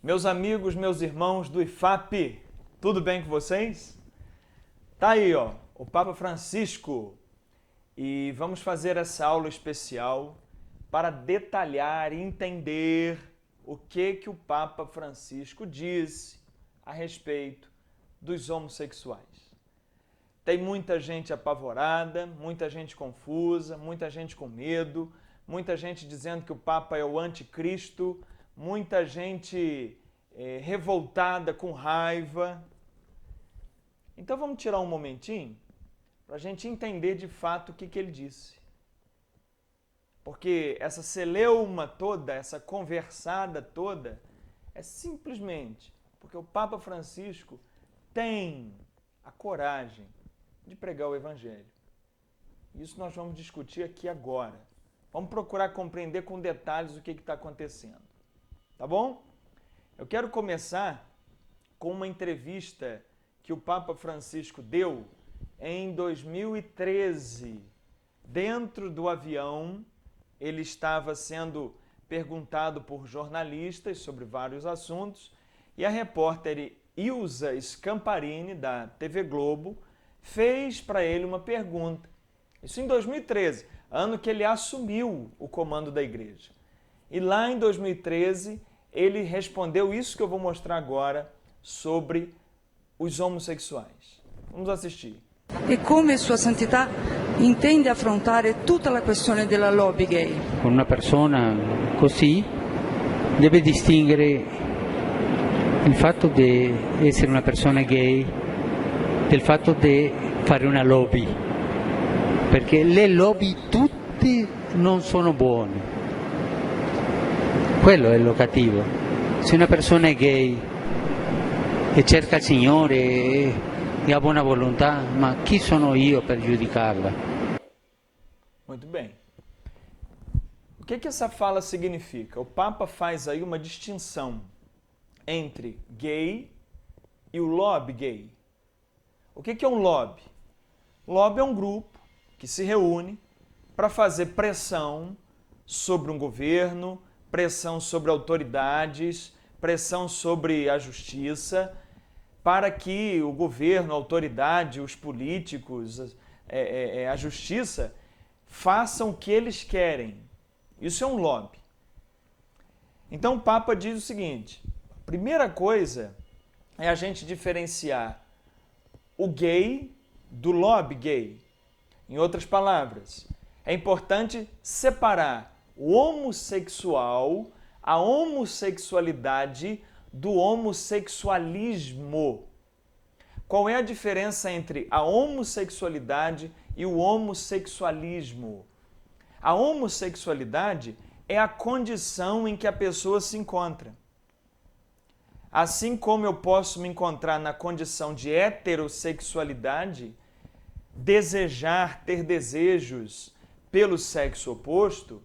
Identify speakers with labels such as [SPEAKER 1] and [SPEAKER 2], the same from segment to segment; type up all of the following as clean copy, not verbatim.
[SPEAKER 1] Meus amigos, meus irmãos do IFAP, tudo bem com vocês? Tá aí, ó, o Papa Francisco. E vamos fazer essa aula especial para detalhar e entender o que o Papa Francisco disse a respeito dos homossexuais. Tem muita gente apavorada, muita gente confusa, muita gente com medo, muita gente dizendo que o Papa é o anticristo, muita gente revoltada, com raiva. Então vamos tirar um momentinho para a gente entender de fato o que ele disse. Porque essa celeuma toda, essa conversada toda, é simplesmente porque o Papa Francisco tem a coragem de pregar o Evangelho. Isso nós vamos discutir aqui agora. Vamos procurar compreender com detalhes o que está acontecendo. Tá bom? Eu quero começar com uma entrevista que o Papa Francisco deu em 2013. Dentro do avião, ele estava sendo perguntado por jornalistas sobre vários assuntos e a repórter Ilza Scamparini, da TV Globo, fez para ele uma pergunta. Isso em 2013, ano que ele assumiu o comando da igreja. E lá em 2013, ele respondeu isso que eu vou mostrar agora sobre os homossexuais. Vamos assistir.
[SPEAKER 2] E come Sua Santità intende affrontare tutta la questione della lobby gay?
[SPEAKER 3] Con una persona così deve distinguere il fatto di essere una persona gay del fatto di fare una lobby, perché le lobby tutte non sono buone. Quello è lo cattivo. Se una persona è gay e cerca il Signore e ha buona volontà, ma chi sono io per giudicarla?
[SPEAKER 1] Muito bem. O que essa fala significa? O Papa faz aí uma distinção entre gay e o lobby gay. O que é um lobby? Lobby é um grupo que se reúne para fazer pressão sobre um governo, pressão sobre autoridades, pressão sobre a justiça, para que o governo, a autoridade, os políticos, a justiça, façam o que eles querem. Isso é um lobby. Então o Papa diz o seguinte: a primeira coisa é a gente diferenciar o gay do lobby gay. Em outras palavras, é importante separar o homossexual, a homossexualidade do homossexualismo. Qual é a diferença entre a homossexualidade e o homossexualismo? A homossexualidade é a condição em que a pessoa se encontra. Assim como eu posso me encontrar na condição de heterossexualidade, desejar, ter desejos pelo sexo oposto,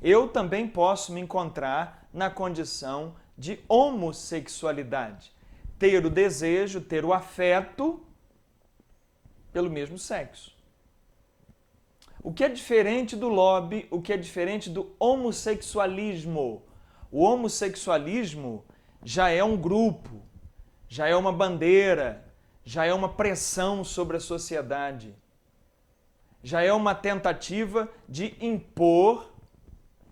[SPEAKER 1] eu também posso me encontrar na condição de homossexualidade, ter o desejo, ter o afeto pelo mesmo sexo. O que é diferente do lobby, o que é diferente do homossexualismo? O homossexualismo já é um grupo, já é uma bandeira, já é uma pressão sobre a sociedade, já é uma tentativa de impor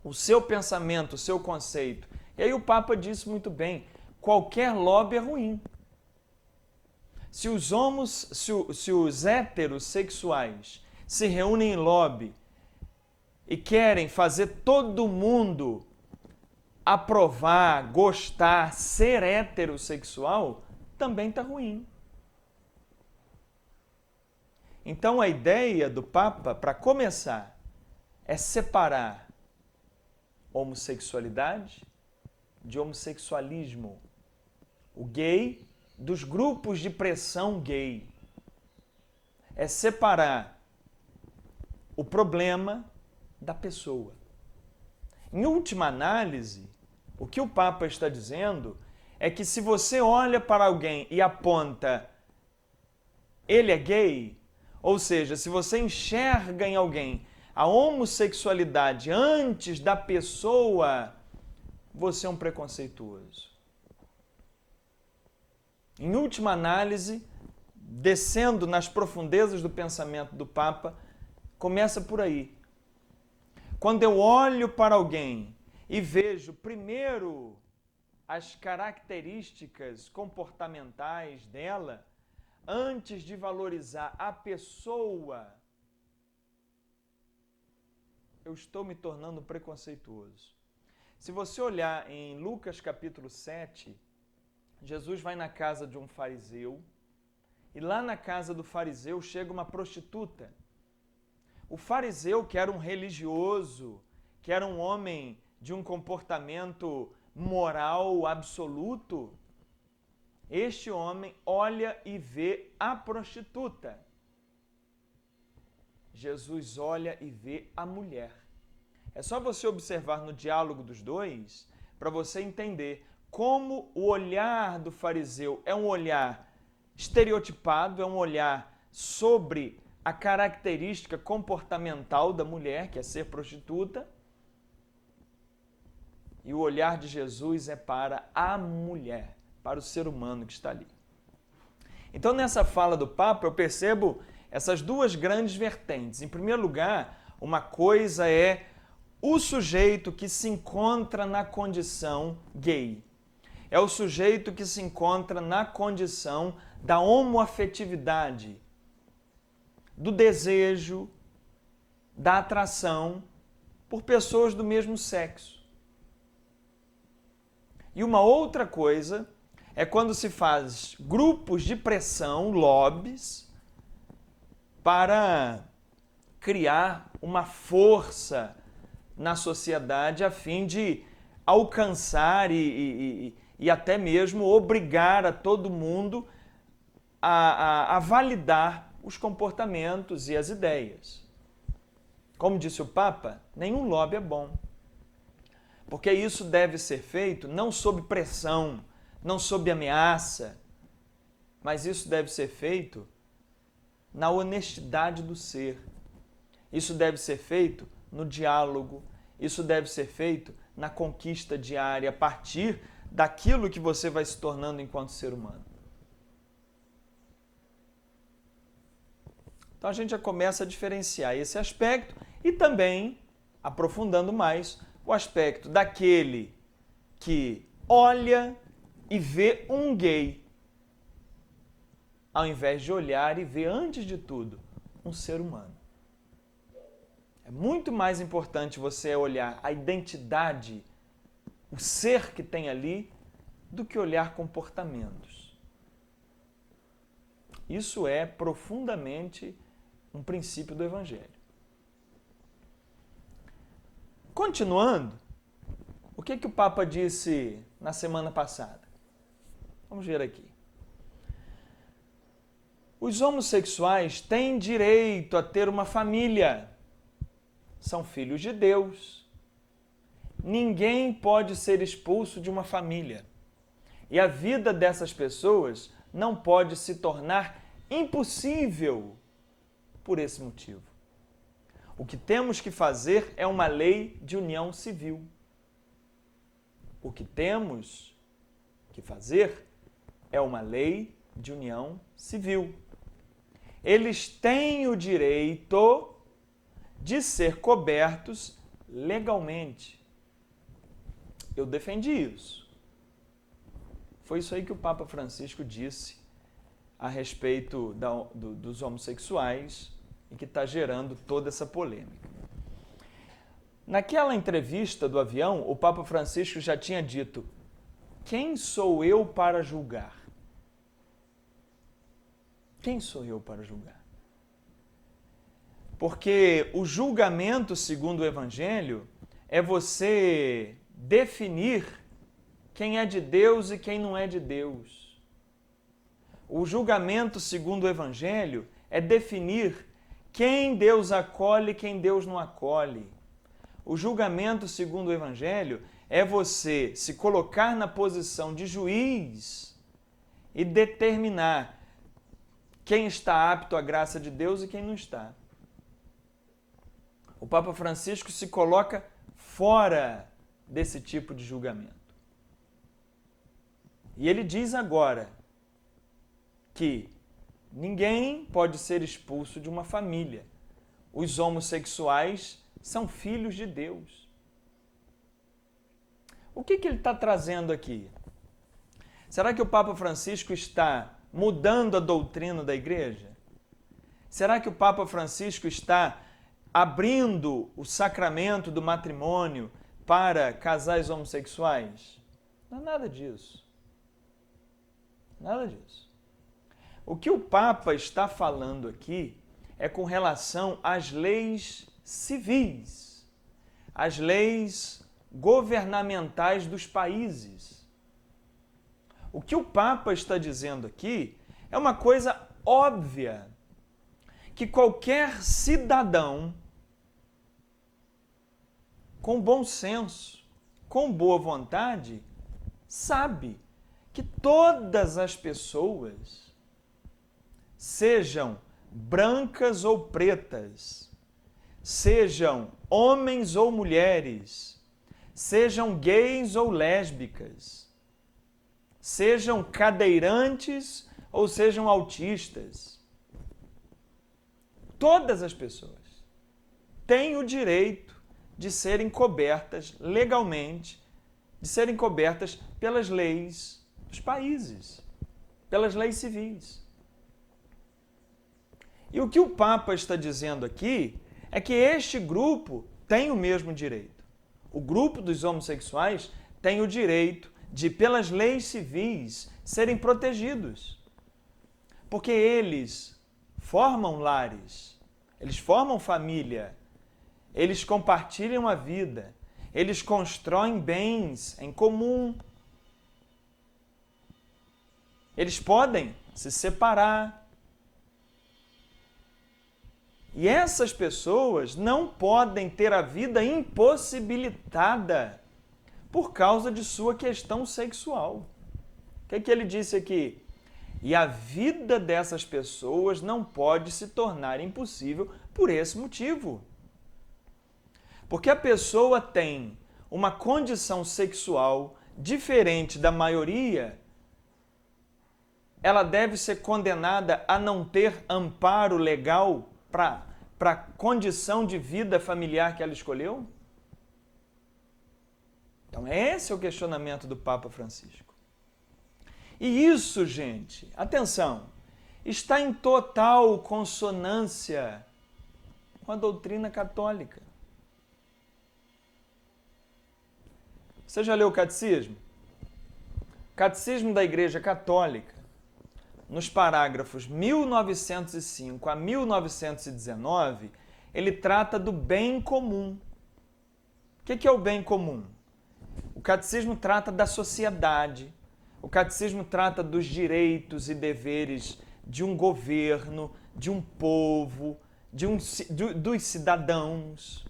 [SPEAKER 1] o seu pensamento, o seu conceito. E aí o Papa disse muito bem, qualquer lobby é ruim. Se os heterossexuais se reúnem em lobby e querem fazer todo mundo aprovar, gostar, ser heterossexual, também está ruim. Então a ideia do Papa, para começar, é separar homossexualidade de homossexualismo. O gay dos grupos de pressão gay. É separar o problema da pessoa. Em última análise, o que o Papa está dizendo é que se você olha para alguém e aponta ele é gay, ou seja, se você enxerga em alguém a homossexualidade antes da pessoa, você é um preconceituoso. Em última análise, descendo nas profundezas do pensamento do Papa, começa por aí. Quando eu olho para alguém e vejo primeiro as características comportamentais dela, antes de valorizar a pessoa, eu estou me tornando preconceituoso. Se você olhar em Lucas capítulo 7, Jesus vai na casa de um fariseu e lá na casa do fariseu chega uma prostituta. O fariseu, que era um religioso, que era um homem de um comportamento moral absoluto, este homem olha e vê a prostituta. Jesus olha e vê a mulher. É só você observar no diálogo dos dois para você entender como o olhar do fariseu é um olhar estereotipado, é um olhar sobre a característica comportamental da mulher, que é ser prostituta, e o olhar de Jesus é para a mulher, para o ser humano que está ali. Então, nessa fala do Papa, eu percebo essas duas grandes vertentes. Em primeiro lugar, uma coisa é o sujeito que se encontra na condição gay. É o sujeito que se encontra na condição da homoafetividade, do desejo, da atração por pessoas do mesmo sexo. E uma outra coisa é quando se faz grupos de pressão, lobbies, para criar uma força na sociedade a fim de alcançar e até mesmo obrigar a todo mundo a validar os comportamentos e as ideias. Como disse o Papa, nenhum lobby é bom. Porque isso deve ser feito não sob pressão, não sob ameaça, mas isso deve ser feito na honestidade do ser. Isso deve ser feito no diálogo, isso deve ser feito na conquista diária, a partir daquilo que você vai se tornando enquanto ser humano. Então a gente já começa a diferenciar esse aspecto e também, aprofundando mais, o aspecto daquele que olha e vê um gay, ao invés de olhar e ver, antes de tudo, um ser humano. É muito mais importante você olhar a identidade, o ser que tem ali, do que olhar comportamentos. Isso é profundamente um princípio do Evangelho. Continuando, o que o Papa disse na semana passada? Vamos ver aqui. Os homossexuais têm direito a ter uma família. São filhos de Deus. Ninguém pode ser expulso de uma família. E a vida dessas pessoas não pode se tornar impossível por esse motivo. O que temos que fazer é uma lei de união civil. O que temos que fazer é uma lei de união civil. Eles têm o direito de ser cobertos legalmente. Eu defendi isso. Foi isso aí que o Papa Francisco disse a respeito dos homossexuais e que está gerando toda essa polêmica. Naquela entrevista do avião, o Papa Francisco já tinha dito: quem sou eu para julgar? Quem sou eu para julgar? Porque o julgamento, segundo o Evangelho, é você definir quem é de Deus e quem não é de Deus. O julgamento, segundo o Evangelho, é definir quem Deus acolhe e quem Deus não acolhe. O julgamento, segundo o Evangelho, é você se colocar na posição de juiz e determinar quem está apto à graça de Deus e quem não está. O Papa Francisco se coloca fora desse tipo de julgamento. E ele diz agora que ninguém pode ser expulso de uma família. Os homossexuais são filhos de Deus. O que ele está trazendo aqui? Será que o Papa Francisco está mudando a doutrina da igreja? Será que o Papa Francisco está abrindo o sacramento do matrimônio para casais homossexuais? Não é nada disso. Nada disso. O que o Papa está falando aqui é com relação às leis civis, às leis governamentais dos países. O que o Papa está dizendo aqui é uma coisa óbvia, que qualquer cidadão com bom senso, com boa vontade, sabe que todas as pessoas, sejam brancas ou pretas, sejam homens ou mulheres, sejam gays ou lésbicas, sejam cadeirantes ou sejam autistas, todas as pessoas têm o direito de serem cobertas legalmente, de serem cobertas pelas leis dos países, pelas leis civis. E o que o Papa está dizendo aqui é que este grupo tem o mesmo direito. O grupo dos homossexuais tem o direito de, pelas leis civis, serem protegidos. Porque eles formam lares, eles formam família, eles compartilham a vida, eles constroem bens em comum. Eles podem se separar. E essas pessoas não podem ter a vida impossibilitada por causa de sua questão sexual. O que é que ele disse aqui? E a vida dessas pessoas não pode se tornar impossível por esse motivo. Porque a pessoa tem uma condição sexual diferente da maioria, ela deve ser condenada a não ter amparo legal para a condição de vida familiar que ela escolheu? Então, esse é o questionamento do Papa Francisco. E isso, gente, atenção, está em total consonância com a doutrina católica. Você já leu o Catecismo? O Catecismo da Igreja Católica, nos parágrafos 1905 a 1919, ele trata do bem comum. O que é o bem comum? O Catecismo trata da sociedade, o Catecismo trata dos direitos e deveres de um governo, de um povo, dos cidadãos.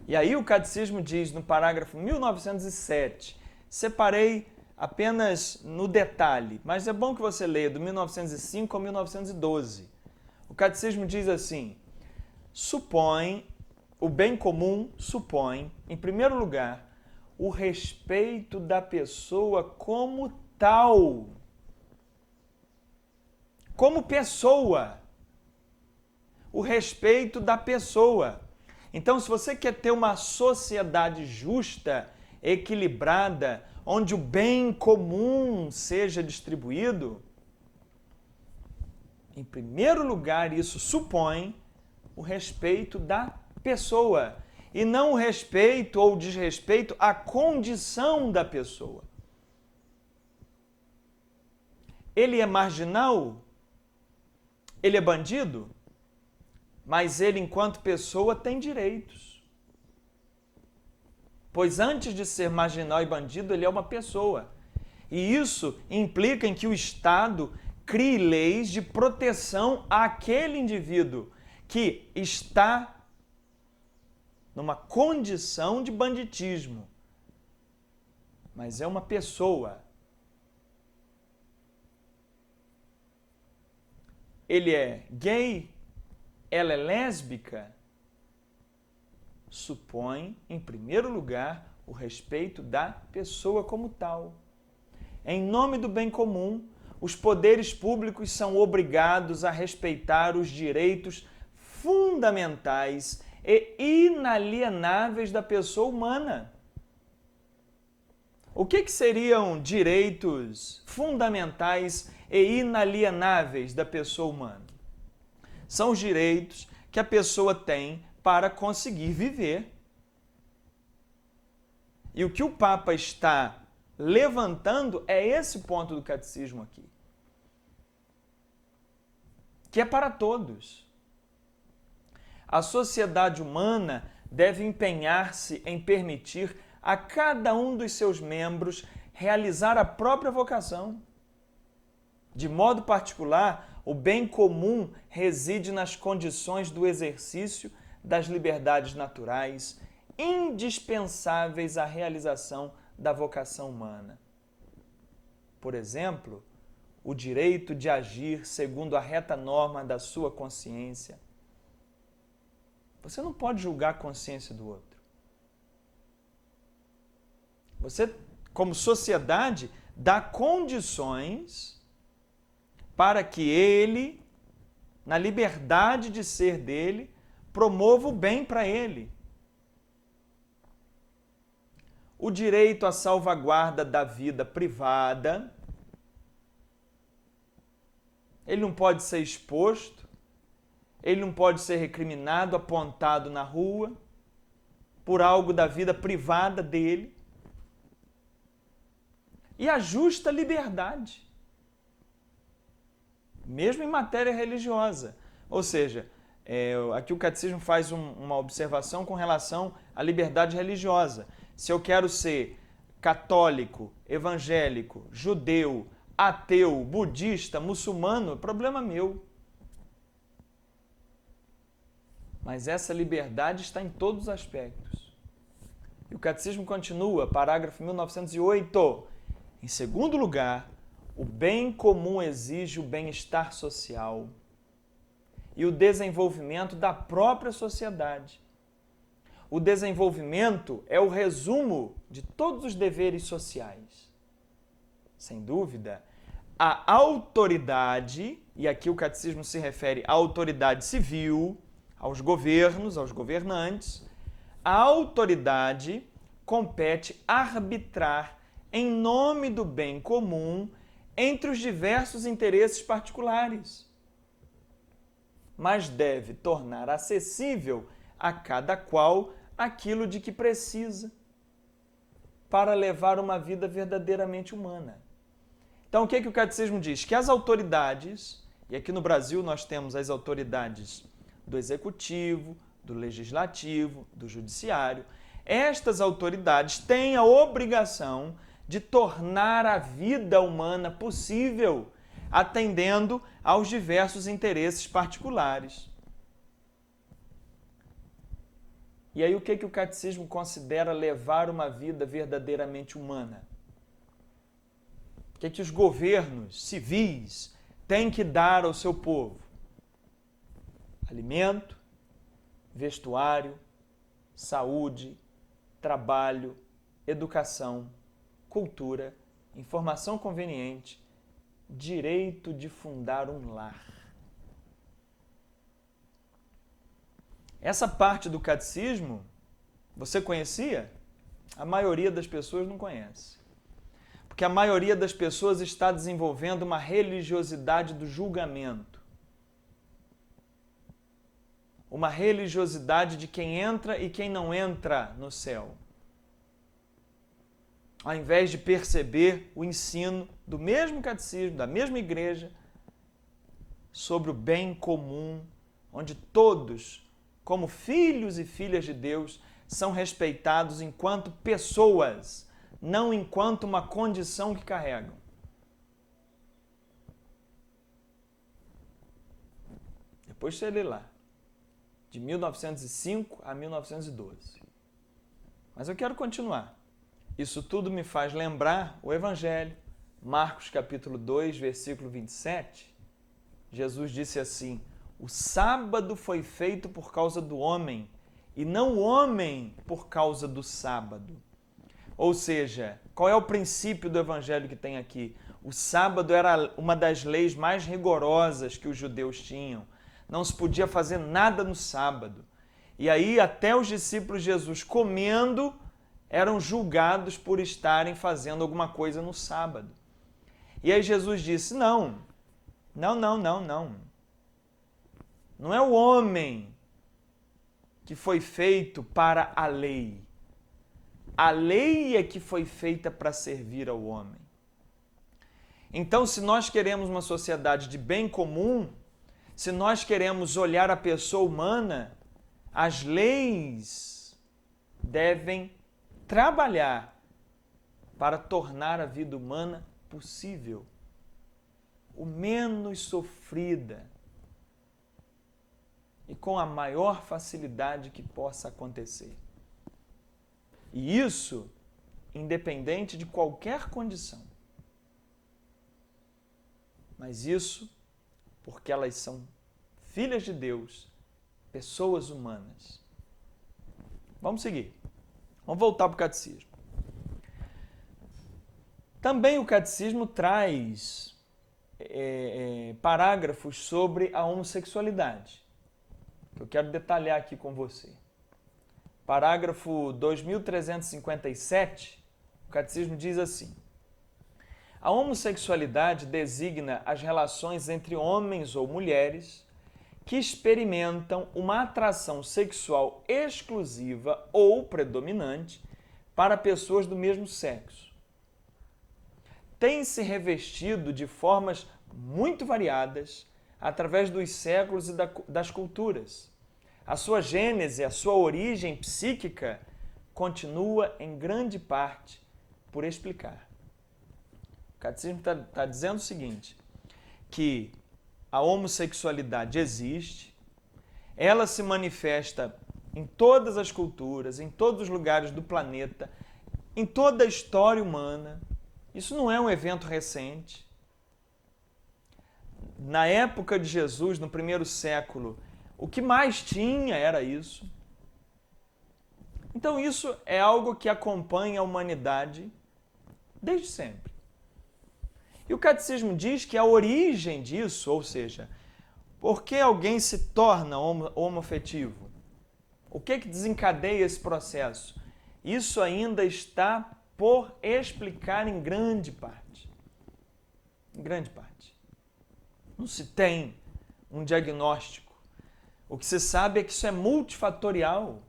[SPEAKER 1] E aí o Catecismo diz, no parágrafo 1907, separei apenas no detalhe, mas é bom que você leia do 1905 ao 1912. O Catecismo diz assim: o bem comum supõe, em primeiro lugar, o respeito da pessoa como tal. Como pessoa. O respeito da pessoa. Então, se você quer ter uma sociedade justa, equilibrada, onde o bem comum seja distribuído, em primeiro lugar, isso supõe o respeito da pessoa e não o respeito ou desrespeito à condição da pessoa. Ele é marginal? Ele é bandido? Mas ele, enquanto pessoa, tem direitos. Pois antes de ser marginal e bandido, ele é uma pessoa. E isso implica em que o Estado crie leis de proteção àquele indivíduo que está numa condição de banditismo. Mas é uma pessoa. Ele é gay, ela é lésbica, supõe, em primeiro lugar, o respeito da pessoa como tal. em nome do bem comum, os poderes públicos são obrigados a respeitar os direitos fundamentais e inalienáveis da pessoa humana. O que seriam direitos fundamentais e inalienáveis da pessoa humana? São os direitos que a pessoa tem para conseguir viver. E o que o Papa está levantando é esse ponto do catecismo aqui, que é para todos. A sociedade humana deve empenhar-se em permitir a cada um dos seus membros realizar a própria vocação. De modo particular, o bem comum reside nas condições do exercício das liberdades naturais, indispensáveis à realização da vocação humana. Por exemplo, o direito de agir segundo a reta norma da sua consciência. Você não pode julgar a consciência do outro. Você, como sociedade, dá condições para que ele, na liberdade de ser dele, promova o bem para ele. O direito à salvaguarda da vida privada, ele não pode ser exposto, ele não pode ser recriminado, apontado na rua por algo da vida privada dele. E a justa liberdade, mesmo em matéria religiosa. Ou seja, aqui o catecismo faz uma observação com relação à liberdade religiosa. Se eu quero ser católico, evangélico, judeu, ateu, budista, muçulmano, é problema meu. Mas essa liberdade está em todos os aspectos. E o catecismo continua, parágrafo 1908. Em segundo lugar, o bem comum exige o bem-estar social e o desenvolvimento da própria sociedade. O desenvolvimento é o resumo de todos os deveres sociais. Sem dúvida, a autoridade, e aqui o catecismo se refere à autoridade civil, aos governos, aos governantes, a autoridade compete arbitrar em nome do bem comum entre os diversos interesses particulares, mas deve tornar acessível a cada qual aquilo de que precisa para levar uma vida verdadeiramente humana. Então, o que o catecismo diz? Que as autoridades, e aqui no Brasil nós temos as autoridades do executivo, do legislativo, do judiciário, estas autoridades têm a obrigação de tornar a vida humana possível, atendendo aos diversos interesses particulares. E aí o que o catecismo considera levar uma vida verdadeiramente humana? O que os governos civis têm que dar ao seu povo? Alimento, vestuário, saúde, trabalho, educação, cultura, informação conveniente, direito de fundar um lar. Essa parte do catecismo, você conhecia? A maioria das pessoas não conhece. Porque a maioria das pessoas está desenvolvendo uma religiosidade do julgamento. Uma religiosidade de quem entra e quem não entra no céu. Ao invés de perceber o ensino do mesmo catecismo, da mesma igreja, sobre o bem comum, onde todos, como filhos e filhas de Deus, são respeitados enquanto pessoas, não enquanto uma condição que carregam. Depois você lê lá, de 1905 a 1912. Mas eu quero continuar. Isso tudo me faz lembrar o Evangelho. Marcos capítulo 2, versículo 27. Jesus disse assim: o sábado foi feito por causa do homem, e não o homem por causa do sábado. Ou seja, Qual é o princípio do evangelho que tem aqui? O sábado era uma das leis mais rigorosas que os judeus tinham. Não se podia fazer nada no sábado. E aí até os discípulos de Jesus comendo eram julgados por estarem fazendo alguma coisa no sábado. E aí Jesus disse, não. Não é o homem que foi feito para a lei. A lei é que foi feita para servir ao homem. Então, se nós queremos uma sociedade de bem comum, se nós queremos olhar a pessoa humana, as leis devem trabalhar para tornar a vida humana possível, o menos sofrida e com a maior facilidade que possa acontecer. E isso independente de qualquer condição. Mas isso porque elas são filhas de Deus, pessoas humanas. Vamos seguir. Vamos voltar para o catecismo. Também o catecismo traz parágrafos sobre a homossexualidade, que eu quero detalhar aqui com você. Parágrafo 2357, o catecismo diz assim: a homossexualidade designa as relações entre homens ou mulheres que experimentam uma atração sexual exclusiva ou predominante para pessoas do mesmo sexo. Tem se revestido de formas muito variadas através dos séculos e das culturas. A sua gênese, a sua origem psíquica continua em grande parte por explicar. O catecismo está dizendo o seguinte, que a homossexualidade existe, ela se manifesta em todas as culturas, em todos os lugares do planeta, em toda a história humana. Isso não é um evento recente. Na época de Jesus, no primeiro século, o que mais tinha era isso. Então isso é algo que acompanha a humanidade desde sempre. E o catecismo diz que a origem disso, ou seja, por que alguém se torna homoafetivo? O que desencadeia esse processo? Isso ainda está por explicar em grande parte. Em grande parte. Não se tem um diagnóstico. O que se sabe é que isso é multifatorial.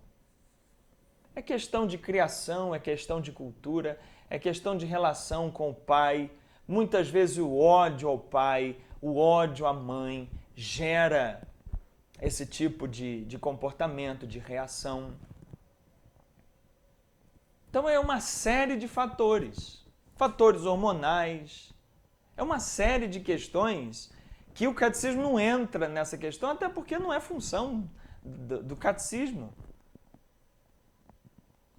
[SPEAKER 1] É questão de criação, é questão de cultura, é questão de relação com o pai. Muitas vezes o ódio ao pai, o ódio à mãe gera esse tipo de comportamento, de reação. Então é uma série de fatores, fatores hormonais, é uma série de questões que o catecismo não entra nessa questão, até porque não é função do catecismo.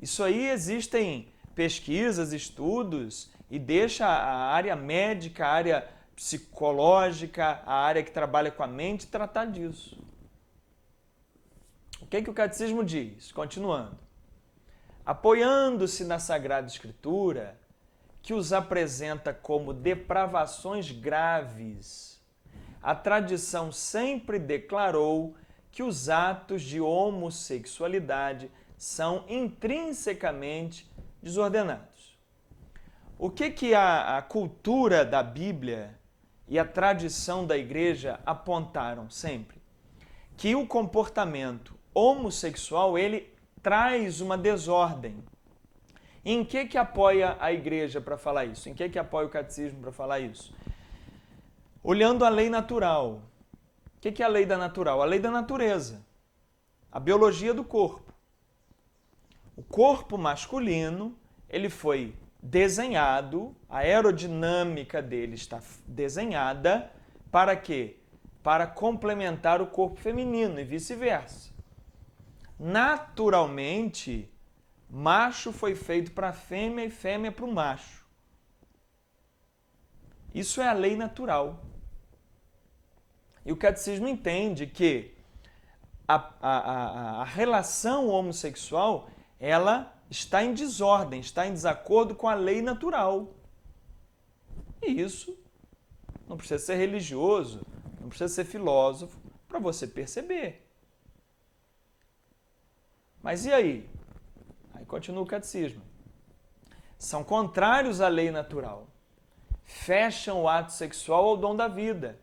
[SPEAKER 1] Isso aí existem pesquisas, estudos, e deixa a área médica, a área psicológica, a área que trabalha com a mente tratar disso. O que o catecismo diz? Continuando. Apoiando-se na Sagrada Escritura, que os apresenta como depravações graves, a tradição sempre declarou que os atos de homossexualidade são intrinsecamente desordenados. O que a cultura da Bíblia e a tradição da Igreja apontaram sempre? Que o comportamento homossexual, ele traz uma desordem. Em que apoia a Igreja para falar isso? Em que apoia o catecismo para falar isso? Olhando a lei natural. O que é a lei da natural? A lei da natureza. A biologia do corpo. O corpo masculino, ele foi desenhado, a aerodinâmica dele está desenhada para quê? Para complementar o corpo feminino e vice-versa. Naturalmente, macho foi feito para a fêmea e fêmea para o macho. Isso é a lei natural. E o catecismo entende que a relação homossexual, ela está em desordem, está em desacordo com a lei natural. E isso não precisa ser religioso, não precisa ser filósofo para você perceber. Mas e aí? Aí continua o catecismo. São contrários à lei natural. Fecham o ato sexual ao dom da vida.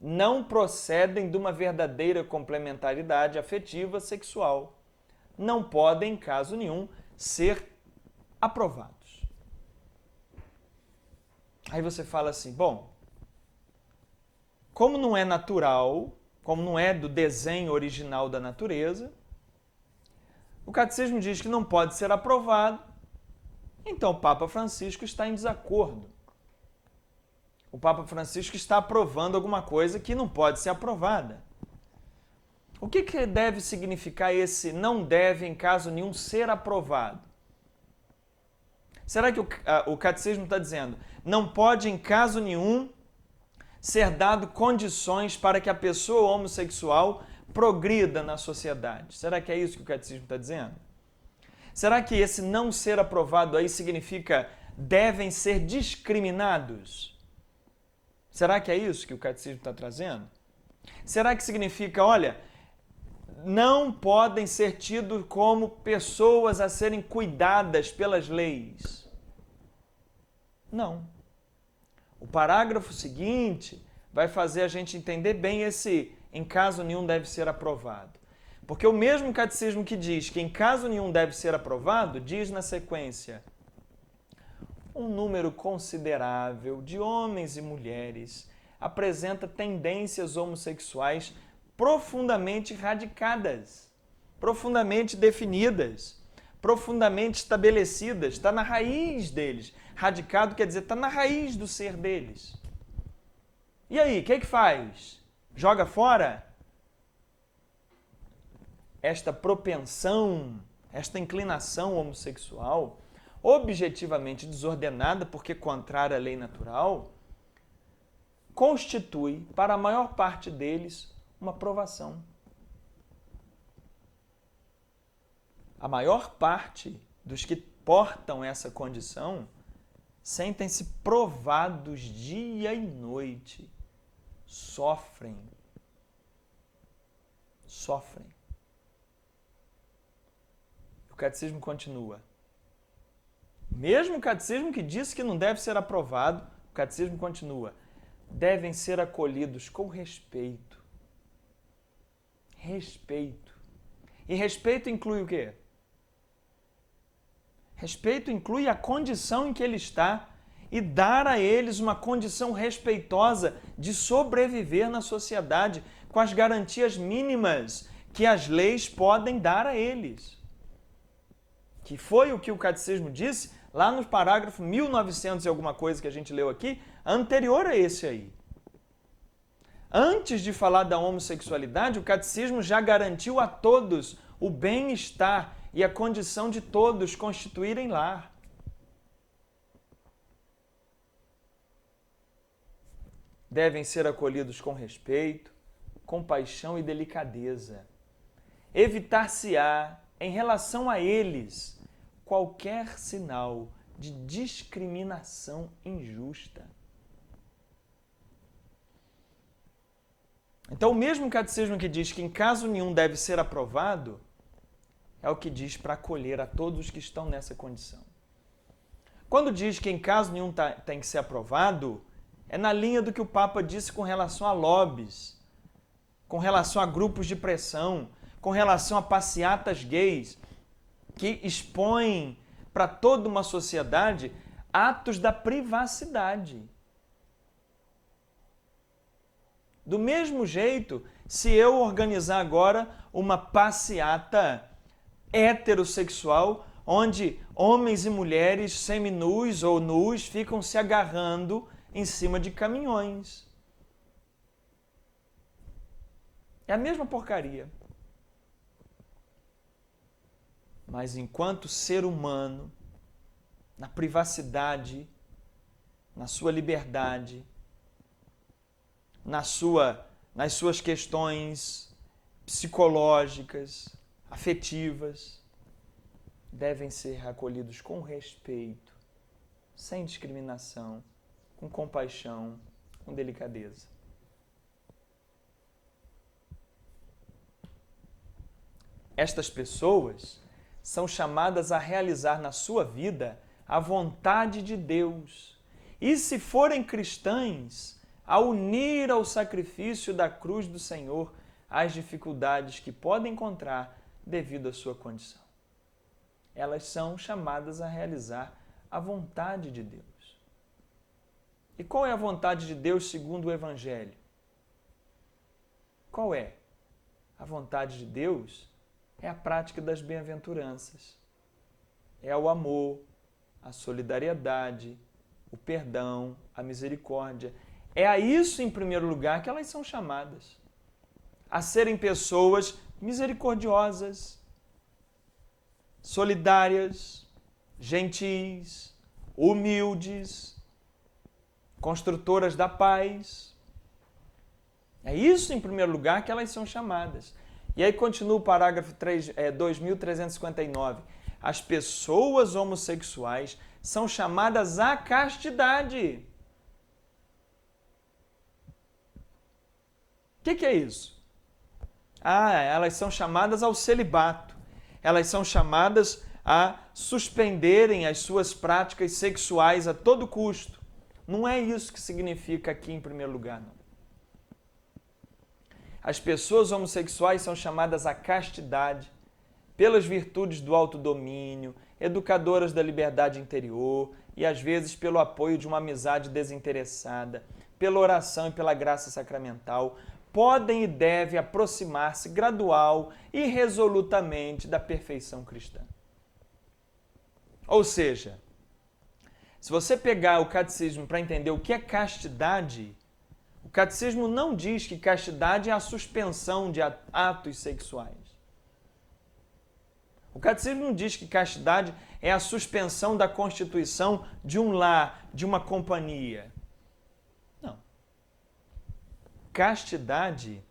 [SPEAKER 1] Não procedem de uma verdadeira complementaridade afetiva sexual. Não podem, em caso nenhum, ser aprovados. Aí você fala assim, bom, como não é natural, como não é do desenho original da natureza, o catecismo diz que não pode ser aprovado, então o Papa Francisco está em desacordo. O Papa Francisco está aprovando alguma coisa que não pode ser aprovada. O que deve significar esse não deve, em caso nenhum, ser aprovado? Será que o catecismo está dizendo não pode, em caso nenhum, ser dado condições para que a pessoa homossexual progrida na sociedade? Será que é isso que o catecismo está dizendo? Será que esse não ser aprovado aí significa devem ser discriminados? Será que é isso que o catecismo está trazendo? Será que significa, olha, não podem ser tidos como pessoas a serem cuidadas pelas leis? Não. O parágrafo seguinte vai fazer a gente entender bem esse em caso nenhum deve ser aprovado. Porque o mesmo catecismo que diz que em caso nenhum deve ser aprovado, diz na sequência: um número considerável de homens e mulheres apresenta tendências homossexuais profundamente radicadas, profundamente definidas, profundamente estabelecidas, está na raiz deles. Radicado quer dizer, está na raiz do ser deles. E aí, o que faz? Joga fora? Esta propensão, esta inclinação homossexual, objetivamente desordenada, porque contrária à lei natural, constitui, para a maior parte deles, uma provação. A maior parte dos que portam essa condição sentem-se provados dia e noite, sofrem. O catecismo continua. Mesmo o catecismo que disse que não deve ser aprovado, o catecismo continua. Devem ser acolhidos com respeito. Respeito. E respeito inclui o quê? Respeito inclui a condição em que ele está e dar a eles uma condição respeitosa de sobreviver na sociedade com as garantias mínimas que as leis podem dar a eles. Que foi o que o catecismo disse lá no parágrafo 1900 e alguma coisa que a gente leu aqui, anterior a esse aí. Antes de falar da homossexualidade, o catecismo já garantiu a todos o bem-estar e a condição de todos constituírem lar. Devem ser acolhidos com respeito, compaixão e delicadeza. Evitar-se-á, em relação a eles, qualquer sinal de discriminação injusta. Então, o mesmo catecismo que diz que em caso nenhum deve ser aprovado, é o que diz para acolher a todos que estão nessa condição. Quando diz que em caso nenhum tem que ser aprovado, é na linha do que o Papa disse com relação a lobbies, com relação a grupos de pressão, com relação a passeatas gays, que expõem para toda uma sociedade atos da privacidade. Do mesmo jeito, se eu organizar agora uma passeata heterossexual, onde homens e mulheres seminus ou nus ficam se agarrando em cima de caminhões. É a mesma porcaria. Mas enquanto ser humano, na privacidade, na sua liberdade, nas suas questões psicológicas, afetivas, devem ser acolhidos com respeito, sem discriminação, com compaixão, com delicadeza. Estas pessoas são chamadas a realizar na sua vida a vontade de Deus. E se forem cristãs, a unir ao sacrifício da cruz do Senhor as dificuldades que podem encontrar devido à sua condição. Elas são chamadas a realizar a vontade de Deus. E qual é a vontade de Deus segundo o Evangelho? Qual é? A vontade de Deus é a prática das bem-aventuranças. É o amor, a solidariedade, o perdão, a misericórdia. É a isso, em primeiro lugar, que elas são chamadas. A serem pessoas misericordiosas, solidárias, gentis, humildes, construtoras da paz. É isso, em primeiro lugar, que elas são chamadas. E aí continua o parágrafo 2359. As pessoas homossexuais são chamadas à castidade. O que é isso? Elas são chamadas ao celibato. Elas são chamadas a suspenderem as suas práticas sexuais a todo custo. Não é isso que significa aqui em primeiro lugar, não. As pessoas homossexuais são chamadas à castidade pelas virtudes do autodomínio, educadoras da liberdade interior e, às vezes, pelo apoio de uma amizade desinteressada, pela oração e pela graça sacramental, podem e devem aproximar-se gradual e resolutamente da perfeição cristã. Ou seja, se você pegar o catecismo para entender o que é castidade, o catecismo não diz que castidade é a suspensão de atos sexuais. O catecismo não diz que castidade é a suspensão da constituição de um lar, de uma companhia. Não. Castidade,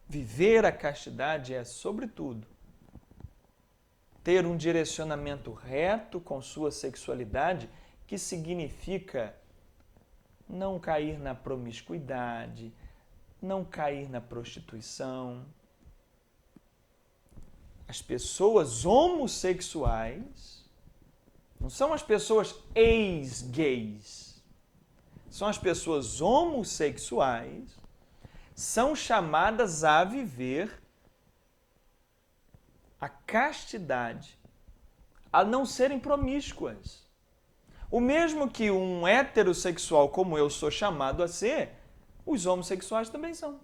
[SPEAKER 1] viver a castidade é, sobretudo, ter um direcionamento reto com sua sexualidade, que significa não cair na promiscuidade, não cair na prostituição. As pessoas homossexuais não são as pessoas ex-gays, são as pessoas homossexuais, são chamadas a viver a castidade, a não serem promíscuas. O mesmo que um heterossexual como eu sou chamado a ser, os homossexuais também são.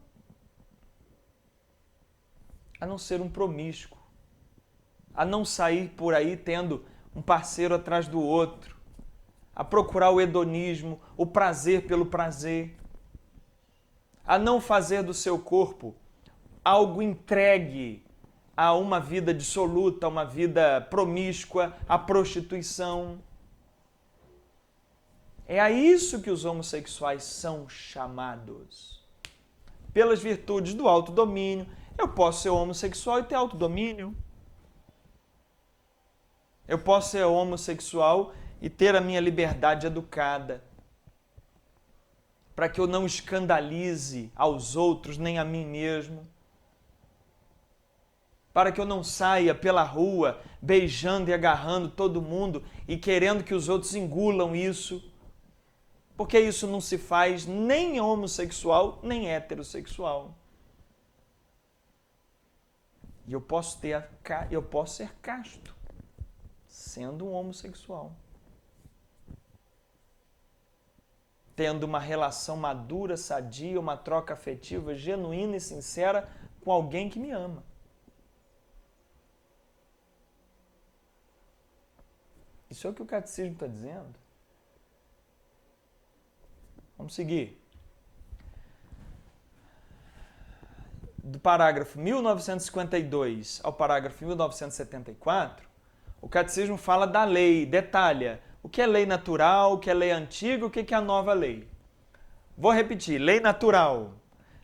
[SPEAKER 1] A não ser um promíscuo, a não sair por aí tendo um parceiro atrás do outro, a procurar o hedonismo, o prazer pelo prazer, a não fazer do seu corpo algo entregue a uma vida dissoluta, a uma vida promíscua, a prostituição. É a isso que os homossexuais são chamados. Pelas virtudes do autodomínio, eu posso ser homossexual e ter autodomínio. Eu posso ser homossexual e ter a minha liberdade educada, para que eu não escandalize aos outros nem a mim mesmo, para que eu não saia pela rua beijando e agarrando todo mundo e querendo que os outros engulam isso, porque isso não se faz nem homossexual nem heterossexual. E eu posso ser casto, sendo um homossexual, tendo uma relação madura, sadia, uma troca afetiva genuína e sincera com alguém que me ama. Isso é o que o catecismo está dizendo. Vamos seguir. Do parágrafo 1952 ao parágrafo 1974, o catecismo fala da lei, detalha o que é lei natural, o que é lei antiga, o que é a nova lei. Vou repetir, lei natural.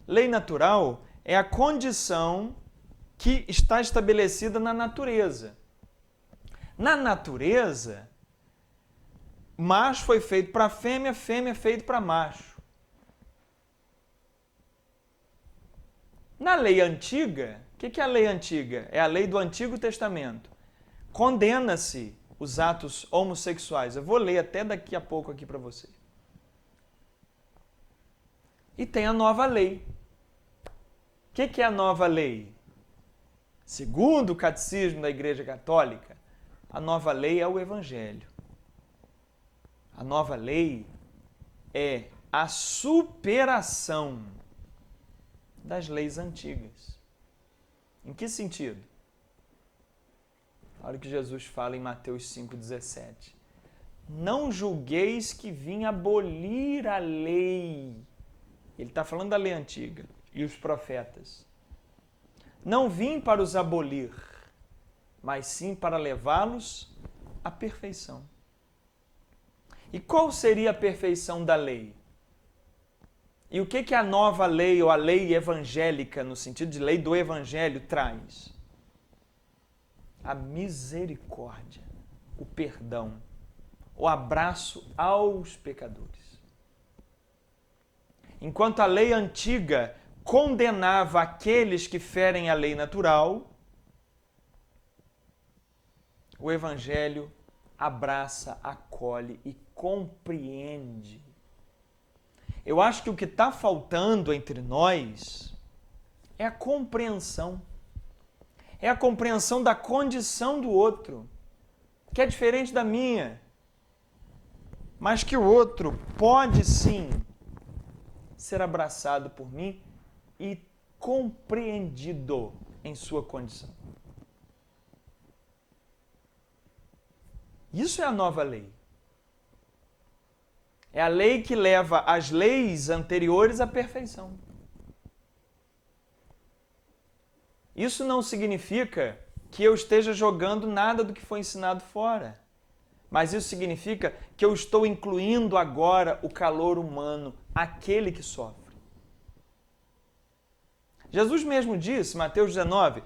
[SPEAKER 1] Lei natural é a condição que está estabelecida na natureza. Na natureza, macho foi feito para fêmea, fêmea feito para macho. Na lei antiga, o que é a lei antiga? É a lei do Antigo Testamento. Condena-se os atos homossexuais. Eu vou ler até daqui a pouco aqui para você. E tem a nova lei. O que é a nova lei? Segundo o Catecismo da Igreja Católica, a nova lei é o Evangelho. A nova lei é a superação das leis antigas. Em que sentido? Olha o que Jesus fala em Mateus 5,17. Não julgueis que vim abolir a lei. Ele está falando da lei antiga e os profetas. Não vim para os abolir, mas sim para levá-los à perfeição. E qual seria a perfeição da lei? E o que a nova lei, ou a lei evangélica, no sentido de lei do evangelho, traz? A misericórdia, o perdão, o abraço aos pecadores. Enquanto a lei antiga condenava aqueles que ferem a lei natural, o Evangelho abraça, acolhe e compreende. Eu acho que o que está faltando entre nós é a compreensão. É a compreensão da condição do outro, que é diferente da minha, mas que o outro pode sim ser abraçado por mim e compreendido em sua condição. Isso é a nova lei. É a lei que leva as leis anteriores à perfeição. Isso não significa que eu esteja jogando nada do que foi ensinado fora. Mas isso significa que eu estou incluindo agora o calor humano, aquele que sofre. Jesus mesmo disse, Mateus 19,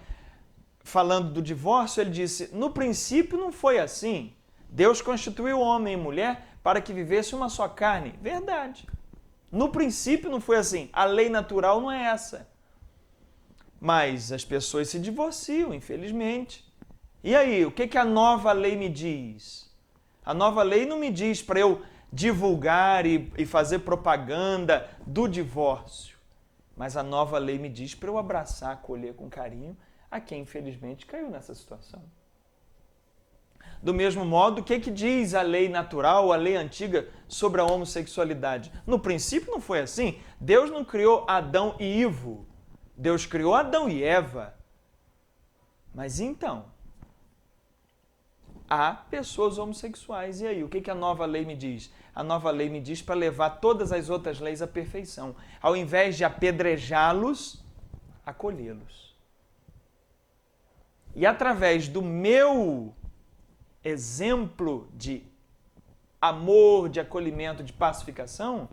[SPEAKER 1] falando do divórcio, ele disse, no princípio não foi assim. Deus constituiu homem e mulher para que vivesse uma só carne. Verdade. No princípio não foi assim. A lei natural não é essa. Mas as pessoas se divorciam, infelizmente. E aí, o que a nova lei me diz? A nova lei não me diz para eu divulgar e fazer propaganda do divórcio. Mas a nova lei me diz para eu abraçar, acolher com carinho a quem infelizmente caiu nessa situação. Do mesmo modo, o que diz a lei natural, a lei antiga sobre a homossexualidade? No princípio não foi assim. Deus não criou Adão e Ivo. Deus criou Adão e Eva. Mas então, há pessoas homossexuais. E aí, o que a nova lei me diz? A nova lei me diz para levar todas as outras leis à perfeição. Ao invés de apedrejá-los, acolhê-los. E através do meu exemplo de amor, de acolhimento, de pacificação,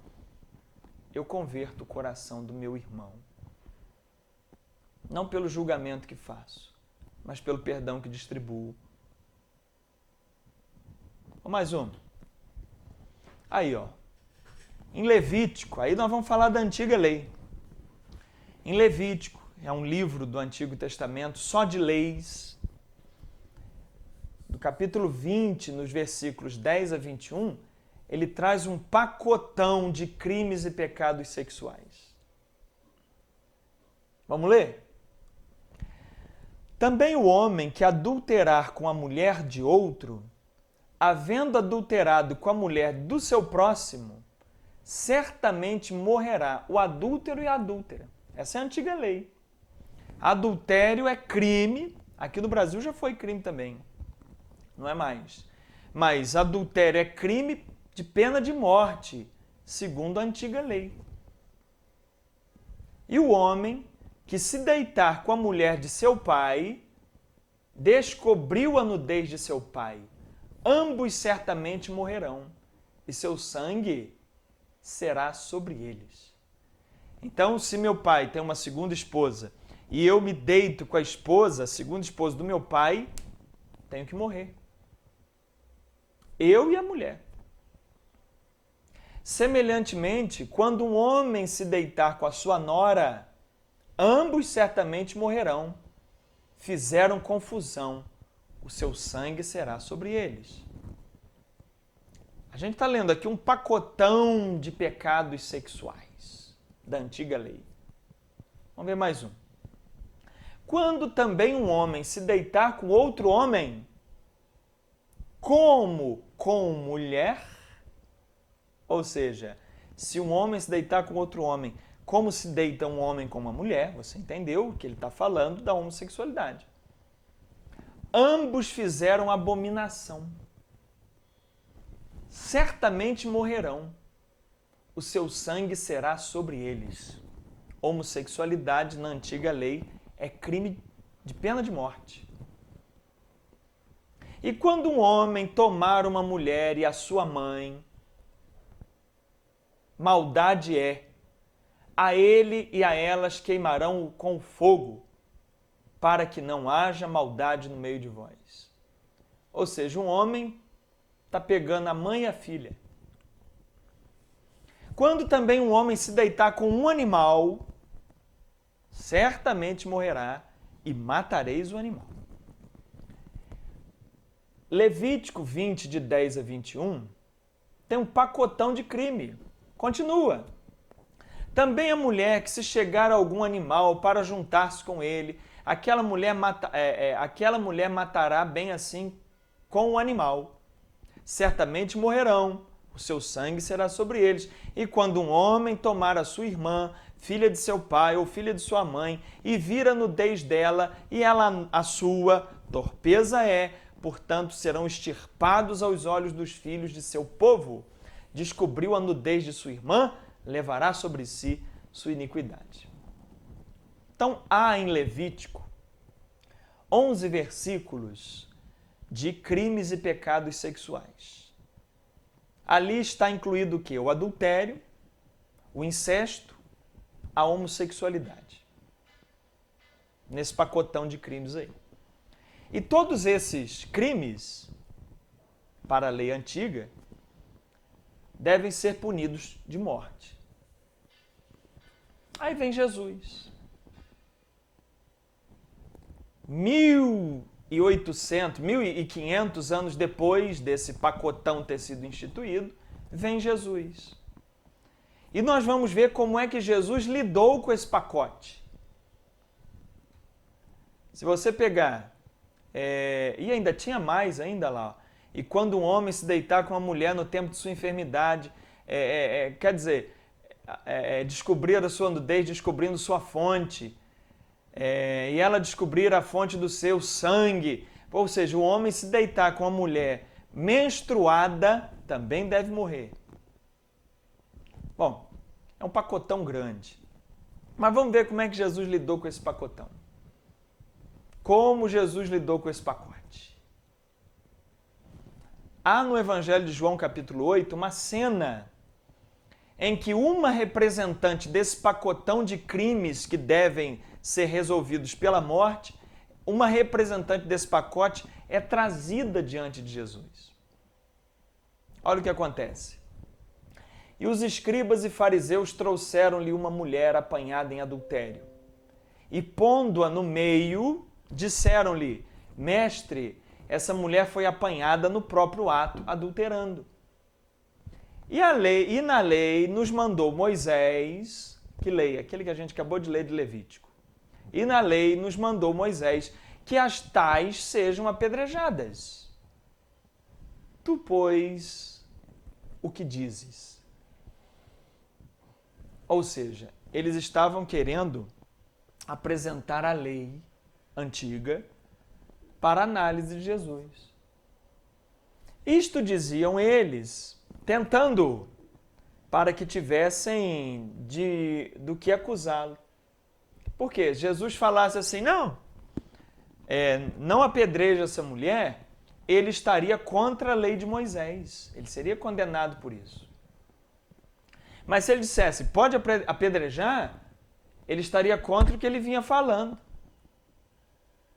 [SPEAKER 1] eu converto o coração do meu irmão. Não pelo julgamento que faço, mas pelo perdão que distribuo. Mais um. Aí, ó. Em Levítico, aí nós vamos falar da antiga lei. Em Levítico, é um livro do Antigo Testamento só de leis. Do capítulo 20, nos versículos 10 a 21, ele traz um pacotão de crimes e pecados sexuais. Vamos ler? Também o homem que adulterar com a mulher de outro, havendo adulterado com a mulher do seu próximo, certamente morrerá o adúltero e a adúltera. Essa é a antiga lei. Adultério é crime, aqui no Brasil já foi crime também, não é mais. Mas adultério é crime de pena de morte, segundo a antiga lei. E o homem que se deitar com a mulher de seu pai, descobriu a nudez de seu pai. Ambos certamente morrerão, e seu sangue será sobre eles. Então, se meu pai tem uma segunda esposa, e eu me deito com a esposa, a segunda esposa do meu pai, tenho que morrer. eu e a mulher. Semelhantemente, quando um homem se deitar com a sua nora, ambos certamente morrerão. Fizeram confusão, o seu sangue será sobre eles. A gente está lendo aqui um pacotão de pecados sexuais da antiga lei. Vamos ver mais um. Quando também um homem se deitar com outro homem, como com mulher, ou seja, se um homem se deitar com outro homem, como se deita um homem com uma mulher, você entendeu que ele está falando da homossexualidade. Ambos fizeram abominação. Certamente morrerão. O seu sangue será sobre eles. Homossexualidade na antiga lei é crime de pena de morte. E quando um homem tomar uma mulher e a sua mãe, maldade é, a ele e a elas queimarão com fogo, para que não haja maldade no meio de vós. Ou seja, um homem está pegando a mãe e a filha. Quando também um homem se deitar com um animal, certamente morrerá e matareis o animal. Levítico 20, de 10 a 21, tem um pacotão de crime. Continua. Também a mulher que se chegar a algum animal para juntar-se com ele, aquela mulher matará bem assim com o animal. Certamente morrerão, o seu sangue será sobre eles. E quando um homem tomar a sua irmã, filha de seu pai ou filha de sua mãe, e vir a nudez dela e ela a sua, torpeza é, portanto serão extirpados aos olhos dos filhos de seu povo. Descobriu a nudez de sua irmã, levará sobre si sua iniquidade. Então, há em Levítico 11 versículos de crimes e pecados sexuais. Ali está incluído o quê? O adultério, o incesto, a homossexualidade. Nesse pacotão de crimes aí. E todos esses crimes, para a lei antiga, devem ser punidos de morte. Aí vem Jesus. 1.500 anos depois desse pacotão ter sido instituído, vem Jesus. E nós vamos ver como é que Jesus lidou com esse pacote. Se você pegar, e ainda tinha mais ainda lá, e quando um homem se deitar com uma mulher no tempo de sua enfermidade, quer dizer, descobrir a sua nudez, descobrindo sua fonte, e ela descobrir a fonte do seu sangue, ou seja, o homem se deitar com uma mulher menstruada também deve morrer. Bom, é um pacotão grande. Mas vamos ver como é que Jesus lidou com esse pacotão. Como Jesus lidou com esse pacote. Há no Evangelho de João, capítulo 8, uma cena em que uma representante desse pacotão de crimes que devem ser resolvidos pela morte, uma representante desse pacote é trazida diante de Jesus. Olha o que acontece. E os escribas e fariseus trouxeram-lhe uma mulher apanhada em adultério. E pondo-a no meio, disseram-lhe: Mestre, essa mulher foi apanhada no próprio ato, adulterando. E na lei nos mandou Moisés, que lei? Aquele que a gente acabou de ler de Levítico. E na lei nos mandou Moisés que as tais sejam apedrejadas. Tu, pois, o que dizes? Ou seja, eles estavam querendo apresentar a lei antiga para análise de Jesus. Isto diziam eles, tentando, para que tivessem do que acusá-lo. Por quê? Jesus falasse assim, não apedreja essa mulher, ele estaria contra a lei de Moisés. Ele seria condenado por isso. Mas se ele dissesse, pode apedrejar, ele estaria contra o que ele vinha falando.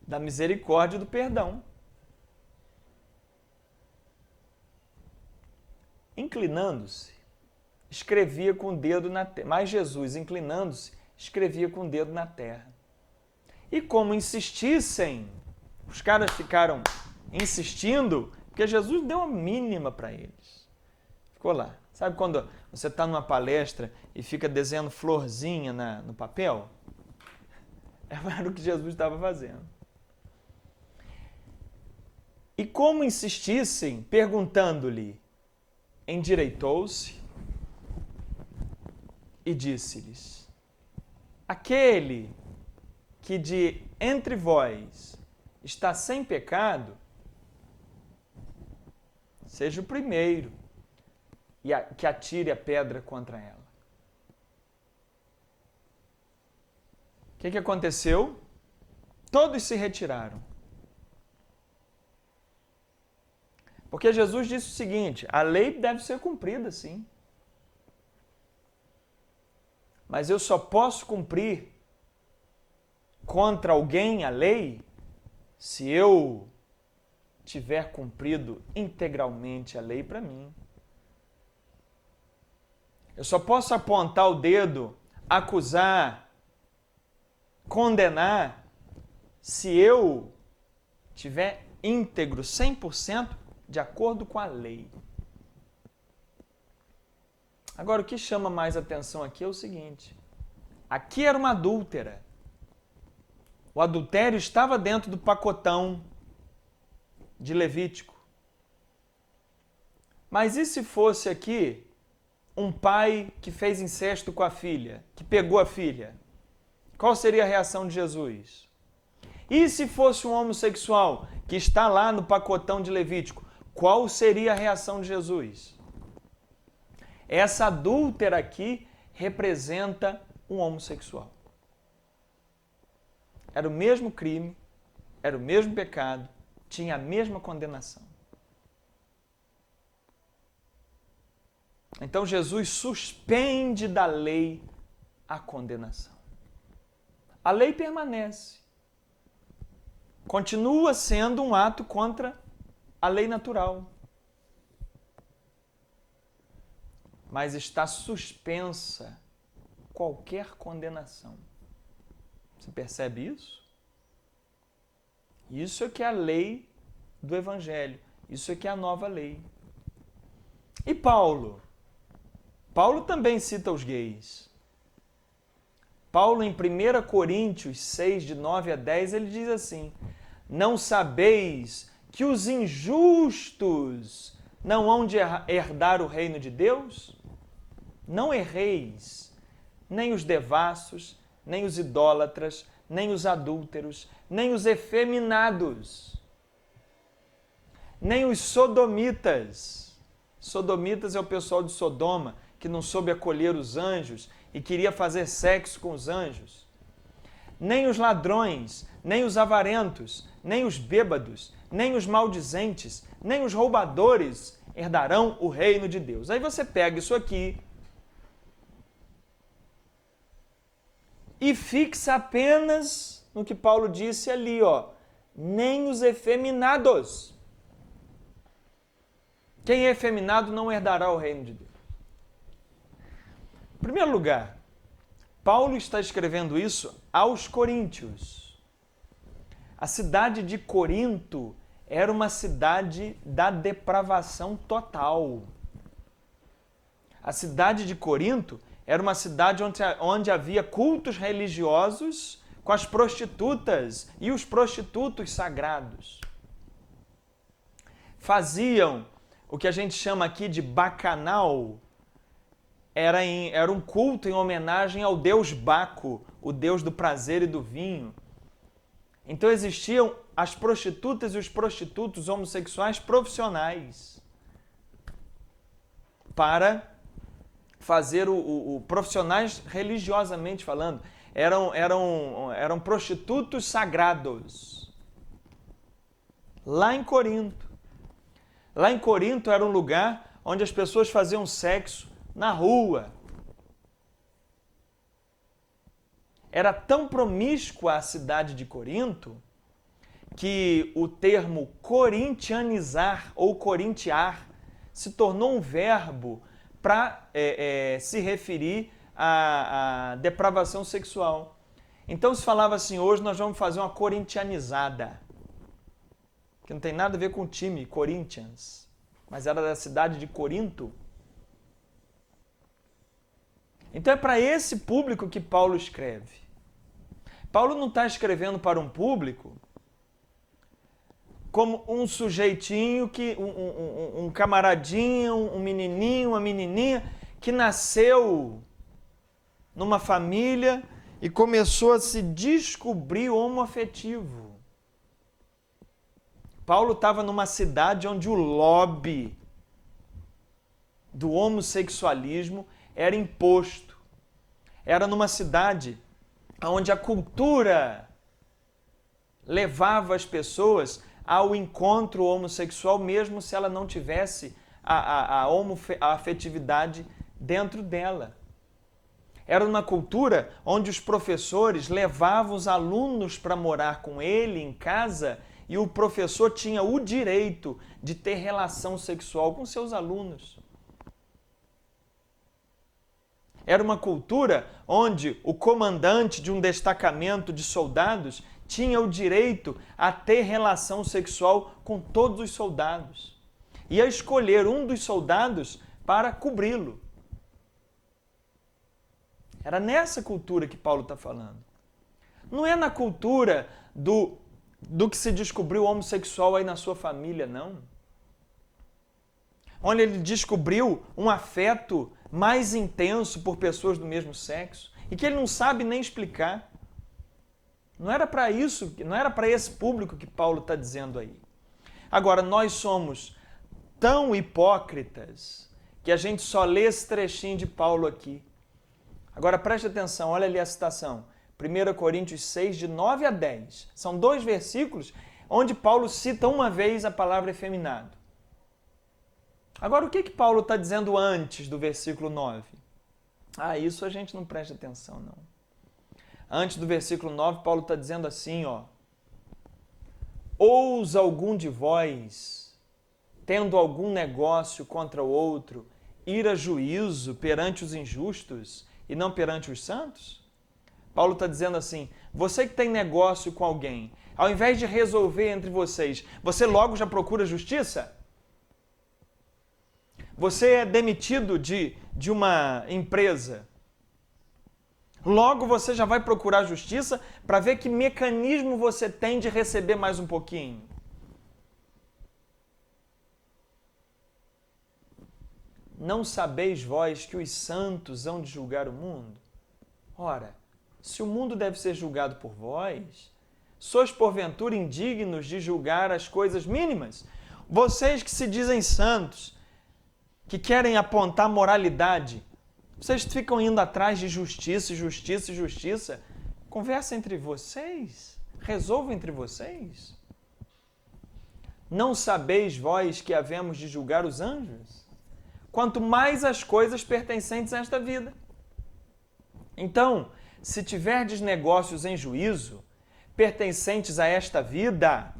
[SPEAKER 1] Da misericórdia e do perdão. inclinando-se, escrevia com o dedo na terra. Mas Jesus, inclinando-se, escrevia com o dedo na terra. E como insistissem, os caras ficaram insistindo, porque Jesus deu uma mínima para eles. Ficou lá. Sabe quando você está numa palestra e fica desenhando florzinha no papel? Era o que Jesus estava fazendo. E como insistissem, perguntando-lhe, endireitou-se e disse-lhes: aquele que de entre vós está sem pecado, seja o primeiro que atire a pedra contra ela. O que aconteceu? Todos se retiraram. Porque Jesus disse o seguinte: a lei deve ser cumprida, sim. Mas eu só posso cumprir contra alguém a lei se eu tiver cumprido integralmente a lei para mim. Eu só posso apontar o dedo, acusar, condenar, se eu tiver íntegro 100% de acordo com a lei. Agora, o que chama mais atenção aqui é o seguinte: aqui era uma adúltera. O adultério estava dentro do pacotão de Levítico. Mas e se fosse aqui um pai que fez incesto com a filha, que pegou a filha? Qual seria a reação de Jesus? E se fosse um homossexual que está lá no pacotão de Levítico, qual seria a reação de Jesus? Essa adúltera aqui representa um homossexual. Era o mesmo crime, era o mesmo pecado, tinha a mesma condenação. Então Jesus suspende da lei a condenação. A lei permanece. Continua sendo um ato contra a lei natural. Mas está suspensa qualquer condenação. Você percebe isso? Isso é que é a lei do Evangelho. Isso é que é a nova lei. E Paulo? Paulo também cita os gays. Paulo, em 1 Coríntios 6, de 9 a 10, ele diz assim: não sabeis que os injustos não hão de herdar o reino de Deus? Não erreis, nem os devassos, nem os idólatras, nem os adúlteros, nem os efeminados, nem os sodomitas. Sodomitas é o pessoal de Sodoma, que não soube acolher os anjos e queria fazer sexo com os anjos. Nem os ladrões, nem os avarentos, nem os bêbados, nem os maldizentes, nem os roubadores herdarão o reino de Deus. Aí você pega isso aqui e fixa apenas no que Paulo disse ali, ó, nem os efeminados. Quem é efeminado não herdará o reino de Deus. Em primeiro lugar, Paulo está escrevendo isso aos coríntios. A cidade de Corinto era uma cidade da depravação total. A cidade de Corinto era uma cidade onde havia cultos religiosos com as prostitutas e os prostitutos sagrados. Faziam o que a gente chama aqui de bacanal. Era um culto em homenagem ao deus Baco, o deus do prazer e do vinho. Então existiam as prostitutas e os prostitutos homossexuais profissionais para fazer profissionais religiosamente falando. Eram prostitutos sagrados. Lá em Corinto. Lá em Corinto era um lugar onde as pessoas faziam sexo na rua. Era tão promíscua a cidade de Corinto que o termo corintianizar ou corintiar se tornou um verbo para se referir à depravação sexual. Então se falava assim, hoje nós vamos fazer uma corintianizada, que não tem nada a ver com o time Corinthians, mas era da cidade de Corinto. Então é para esse público que Paulo escreve. Paulo não está escrevendo para um público como um sujeitinho, um camaradinho, um menininho, uma menininha que nasceu numa família e começou a se descobrir homoafetivo. Paulo estava numa cidade onde o lobby do homossexualismo era imposto. Era numa cidade onde a cultura levava as pessoas ao encontro homossexual, mesmo se ela não tivesse a afetividade dentro dela. Era uma cultura onde os professores levavam os alunos para morar com ele em casa e o professor tinha o direito de ter relação sexual com seus alunos. Era uma cultura onde o comandante de um destacamento de soldados tinha o direito a ter relação sexual com todos os soldados e a escolher um dos soldados para cobri-lo. Era nessa cultura que Paulo está falando. Não é na cultura do que se descobriu homossexual aí na sua família, não. Onde ele descobriu um afeto mais intenso por pessoas do mesmo sexo e que ele não sabe nem explicar. Não era para isso, não era para esse público que Paulo está dizendo aí. Agora, nós somos tão hipócritas que a gente só lê esse trechinho de Paulo aqui. Agora, preste atenção, olha ali a citação. 1 Coríntios 6, de 9 a 10. São 2 versículos onde Paulo cita uma vez a palavra efeminado. Agora, o que Paulo está dizendo antes do versículo 9? Isso a gente não presta atenção, não. Antes do versículo 9, Paulo está dizendo assim, ousa algum de vós, tendo algum negócio contra o outro, ir a juízo perante os injustos e não perante os santos? Paulo está dizendo assim, você que tem negócio com alguém, ao invés de resolver entre vocês, você logo já procura justiça? Você é demitido de uma empresa, logo você já vai procurar justiça para ver que mecanismo você tem de receber mais um pouquinho. Não sabeis vós que os santos hão de julgar o mundo? Ora, se o mundo deve ser julgado por vós, sois porventura indignos de julgar as coisas mínimas? Vocês que se dizem santos, que querem apontar moralidade, vocês ficam indo atrás de justiça, justiça e justiça. Conversa entre vocês, resolva entre vocês. Não sabeis vós que havemos de julgar os anjos? Quanto mais as coisas pertencentes a esta vida. Então, se tiverdes negócios em juízo, pertencentes a esta vida,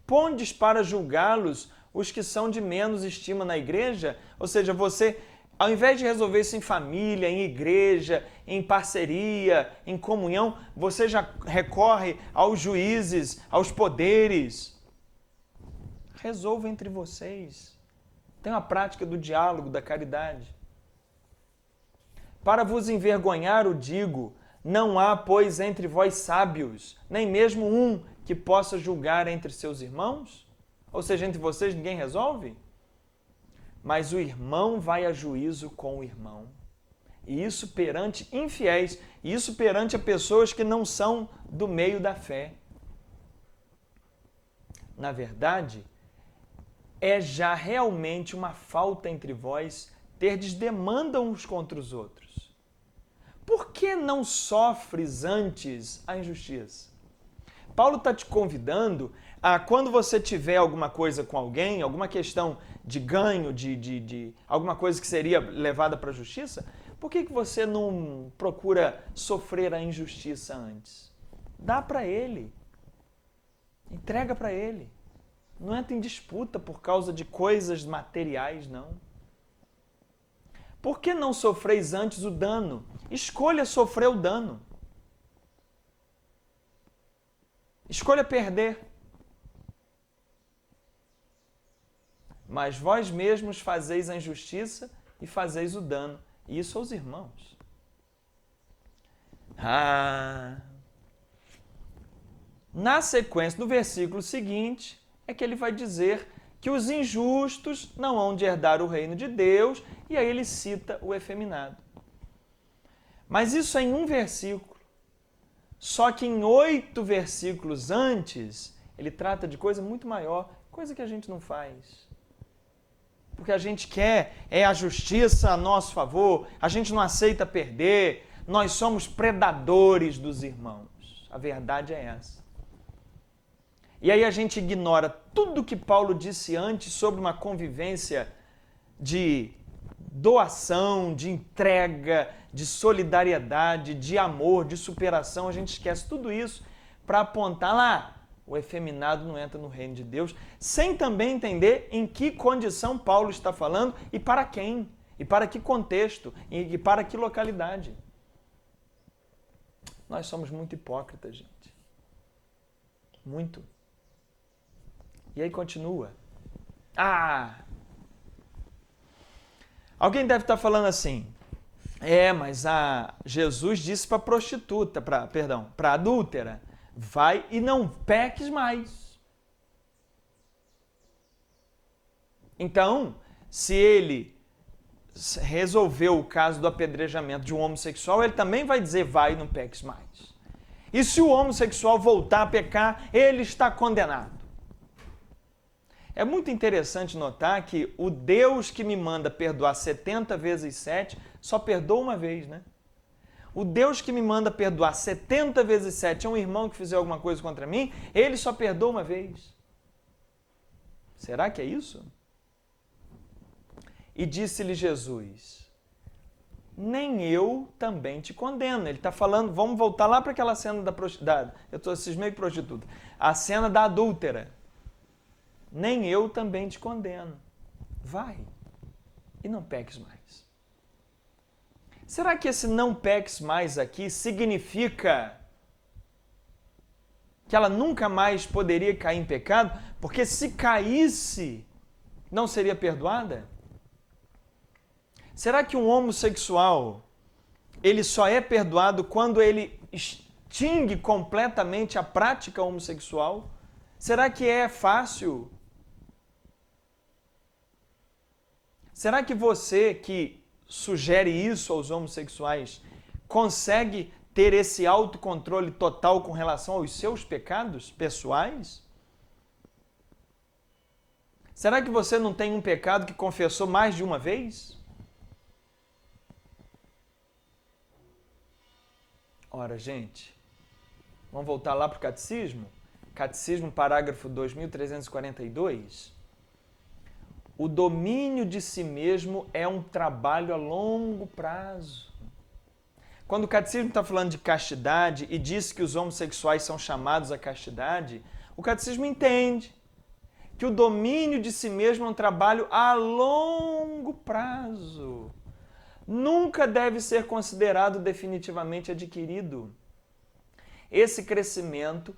[SPEAKER 1] pondes para julgá-los os que são de menos estima na igreja? Ou seja, você, ao invés de resolver isso em família, em igreja, em parceria, em comunhão, você já recorre aos juízes, aos poderes. Resolva entre vocês. Tenha a prática do diálogo, da caridade. Para vos envergonhar, o digo, não há, pois, entre vós sábios, nem mesmo um que possa julgar entre seus irmãos? Ou seja, entre vocês ninguém resolve? Mas o irmão vai a juízo com o irmão. E isso perante infiéis, e isso perante a pessoas que não são do meio da fé. Na verdade, é já realmente uma falta entre vós terdes demanda uns contra os outros. Por que não sofres antes a injustiça? Paulo está te convidando a, quando você tiver alguma coisa com alguém, alguma questão de ganho, de alguma coisa que seria levada para a justiça, por que você não procura sofrer a injustiça antes? Dá para ele. Entrega para ele. Não entra em disputa por causa de coisas materiais, não. Por que não sofreis antes o dano? Escolha sofrer o dano. Escolha perder. Mas vós mesmos fazeis a injustiça e fazeis o dano. E isso aos irmãos. Na sequência do versículo seguinte, é que ele vai dizer que os injustos não hão de herdar o reino de Deus, e aí ele cita o efeminado. Mas isso é em um versículo. Só que em 8 versículos antes, ele trata de coisa muito maior, coisa que a gente não faz. Porque a gente quer a justiça a nosso favor, a gente não aceita perder, nós somos predadores dos irmãos. A verdade é essa. E aí a gente ignora tudo que Paulo disse antes sobre uma convivência de doação, de entrega, de solidariedade, de amor, de superação. A gente esquece tudo isso para apontar lá. O efeminado não entra no reino de Deus, sem também entender em que condição Paulo está falando e para quem, e para que contexto, e para que localidade. Nós somos muito hipócritas, gente. Muito. E aí continua. Alguém deve estar falando assim, mas Jesus disse para a prostituta, para a adúltera, vai e não peques mais. Então, se ele resolveu o caso do apedrejamento de um homossexual, ele também vai dizer, vai e não peques mais. E se o homossexual voltar a pecar, ele está condenado. É muito interessante notar que o Deus que me manda perdoar 70 vezes 7 só perdoa uma vez, né? O Deus que me manda perdoar 70 vezes 7 é um irmão que fizer alguma coisa contra mim, ele só perdoa uma vez. Será que é isso? E disse-lhe Jesus, nem eu também te condeno. Ele está falando, vamos voltar lá para aquela cena da prostituta, eu estou cismei prostituta, a cena da adúltera. Nem eu também te condeno. Vai e não peques mais. Será que esse não peques mais aqui significa que ela nunca mais poderia cair em pecado? Porque se caísse, não seria perdoada? Será que um homossexual, ele só é perdoado quando ele extingue completamente a prática homossexual? Será que é fácil? Será que você que sugere isso aos homossexuais consegue ter esse autocontrole total com relação aos seus pecados pessoais? Será que você não tem um pecado que confessou mais de uma vez? Ora, gente, vamos voltar lá para o Catecismo? Catecismo, parágrafo 2342. O domínio de si mesmo é um trabalho a longo prazo. Quando o Catecismo está falando de castidade e diz que os homossexuais são chamados à castidade, o Catecismo entende que o domínio de si mesmo é um trabalho a longo prazo. Nunca deve ser considerado definitivamente adquirido. Esse crescimento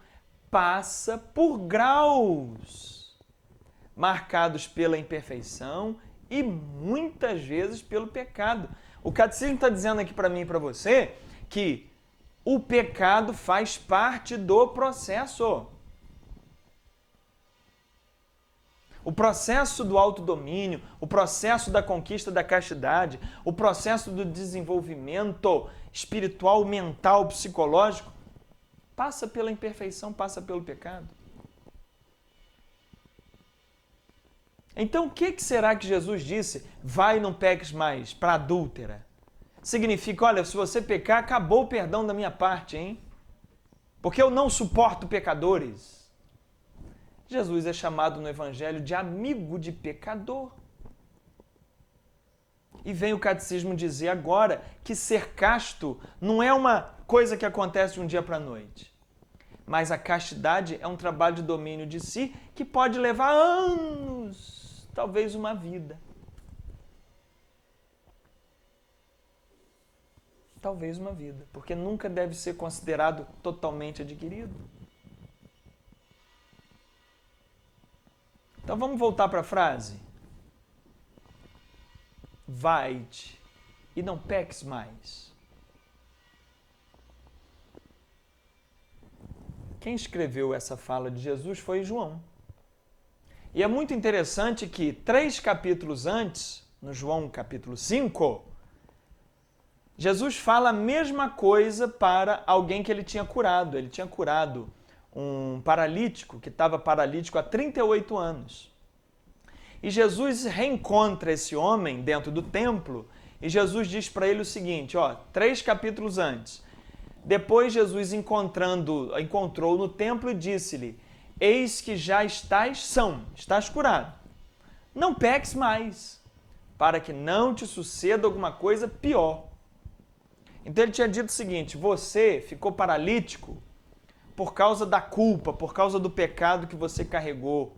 [SPEAKER 1] passa por graus, marcados pela imperfeição e muitas vezes pelo pecado. O Catecismo está dizendo aqui para mim e para você que o pecado faz parte do processo. O processo do autodomínio, o processo da conquista da castidade, o processo do desenvolvimento espiritual, mental, psicológico, passa pela imperfeição, passa pelo pecado. Então, o que será que Jesus disse? Vai e não peques mais, para a adúltera. Significa, olha, se você pecar, acabou o perdão da minha parte, hein? Porque eu não suporto pecadores. Jesus é chamado no Evangelho de amigo de pecador. E vem o Catecismo dizer agora que ser casto não é uma coisa que acontece de um dia para a noite, Mas a castidade é um trabalho de domínio de si que pode levar anos, talvez uma vida. Talvez uma vida, porque nunca deve ser considerado totalmente adquirido. Então vamos voltar para a frase. Vai-te e não peques mais. Quem escreveu essa fala de Jesus foi João. E é muito interessante que 3 capítulos antes, no João capítulo 5, Jesus fala a mesma coisa para alguém que ele tinha curado. Ele tinha curado um paralítico que estava paralítico há 38 anos. E Jesus reencontra esse homem dentro do templo e Jesus diz para ele o seguinte, 3 capítulos antes. Depois Jesus encontrou no templo e disse-lhe, eis que já estás curado. Não peques mais, para que não te suceda alguma coisa pior. Então ele tinha dito o seguinte, você ficou paralítico por causa da culpa, por causa do pecado que você carregou.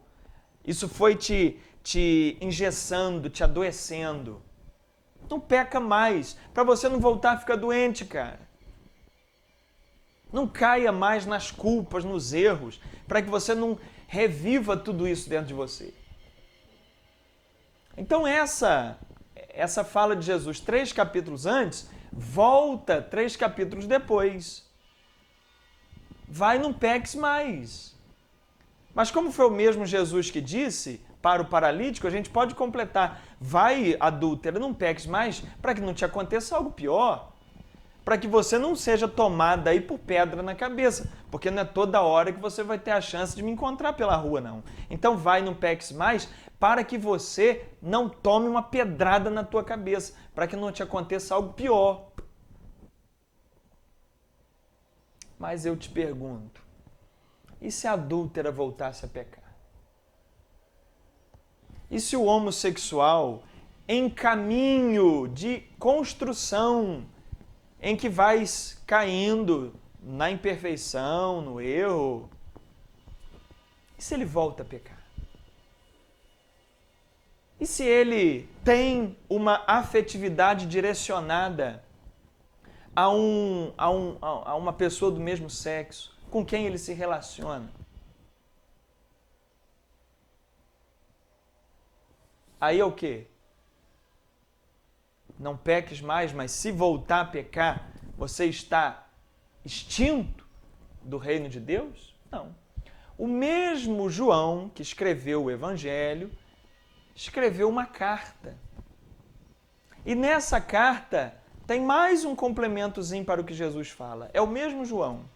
[SPEAKER 1] Isso foi te engessando, te adoecendo. Não peca mais, para você não voltar a ficar doente, cara. Não caia mais nas culpas, nos erros, para que você não reviva tudo isso dentro de você. Então essa fala de Jesus 3 capítulos antes, volta 3 capítulos depois. Vai, não peques mais. Mas como foi o mesmo Jesus que disse para o paralítico, a gente pode completar. Vai, adúltera, não peques mais, para que não te aconteça algo pior. Para que você não seja tomada aí por pedra na cabeça, porque não é toda hora que você vai ter a chance de me encontrar pela rua, não. Então vai, não peques mais, para que você não tome uma pedrada na tua cabeça, para que não te aconteça algo pior. Mas eu te pergunto, e se a adúltera voltasse a pecar? E se o homossexual, em caminho de construção, em que vais caindo na imperfeição, no erro, e se ele volta a pecar? E se ele tem uma afetividade direcionada a uma pessoa do mesmo sexo, com quem ele se relaciona? Aí é o quê? Não peques mais, mas se voltar a pecar, você está extinto do reino de Deus? Não. O mesmo João que escreveu o Evangelho, escreveu uma carta. E nessa carta tem mais um complementozinho para o que Jesus fala. É o mesmo João.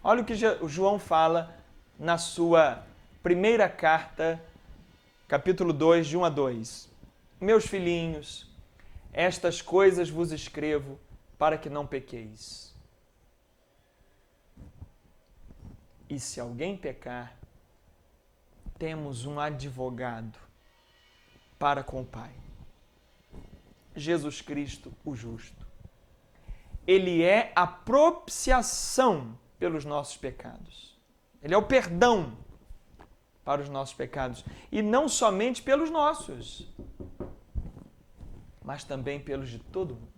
[SPEAKER 1] Olha o que o João fala na sua primeira carta, capítulo 2, de 1 a 2. Meus filhinhos, estas coisas vos escrevo para que não pequeis. E se alguém pecar, temos um advogado para com o Pai. Jesus Cristo, o justo. Ele é a propiciação pelos nossos pecados. Ele é o perdão para os nossos pecados. E não somente pelos nossos, mas também pelos de todo mundo.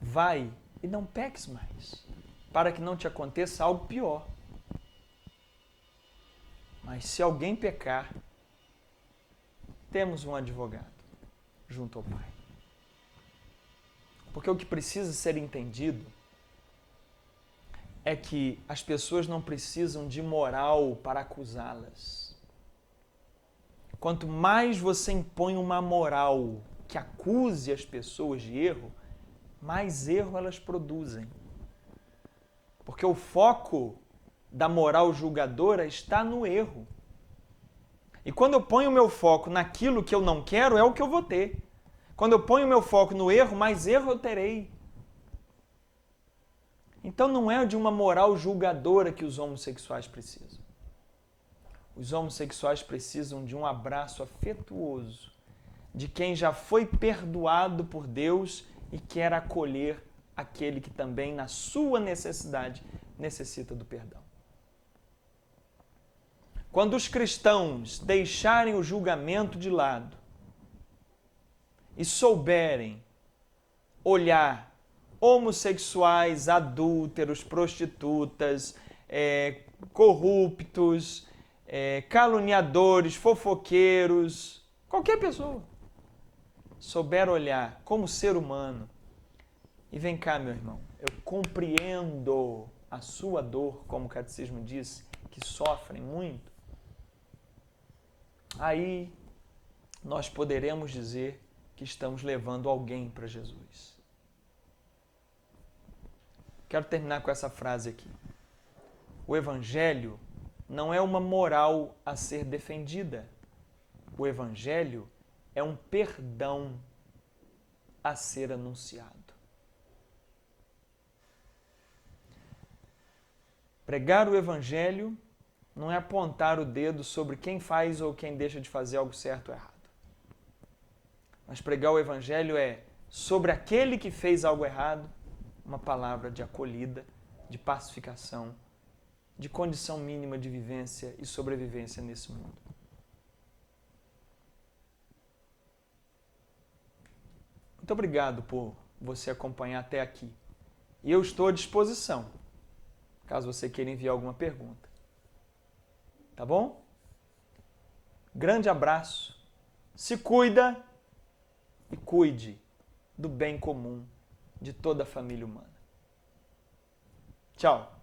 [SPEAKER 1] Vai e não peques mais, para que não te aconteça algo pior. Mas se alguém pecar, temos um advogado junto ao Pai. Porque o que precisa ser entendido é que as pessoas não precisam de moral para acusá-las. Quanto mais você impõe uma moral que acuse as pessoas de erro, mais erro elas produzem. Porque o foco da moral julgadora está no erro. E quando eu ponho o meu foco naquilo que eu não quero, é o que eu vou ter. Quando eu ponho o meu foco no erro, mais erro eu terei. Então não é de uma moral julgadora que os homossexuais precisam. Os homossexuais precisam de um abraço afetuoso de quem já foi perdoado por Deus e quer acolher aquele que também, na sua necessidade, necessita do perdão. Quando os cristãos deixarem o julgamento de lado e souberem olhar homossexuais, adúlteros, prostitutas, corruptos, caluniadores, fofoqueiros, qualquer pessoa, souber olhar como ser humano, e vem cá, meu irmão, eu compreendo a sua dor, como o catecismo diz, que sofrem muito, aí nós poderemos dizer que estamos levando alguém para Jesus. Quero terminar com essa frase aqui. O Evangelho não é uma moral a ser defendida. O Evangelho é um perdão a ser anunciado. Pregar o Evangelho não é apontar o dedo sobre quem faz ou quem deixa de fazer algo certo ou errado. Mas pregar o Evangelho é sobre aquele que fez algo errado, uma palavra de acolhida, de pacificação, de condição mínima de vivência e sobrevivência nesse mundo. Muito obrigado por você acompanhar até aqui. E eu estou à disposição, caso você queira enviar alguma pergunta. Tá bom? Grande abraço, se cuida e cuide do bem comum de toda a família humana. Tchau!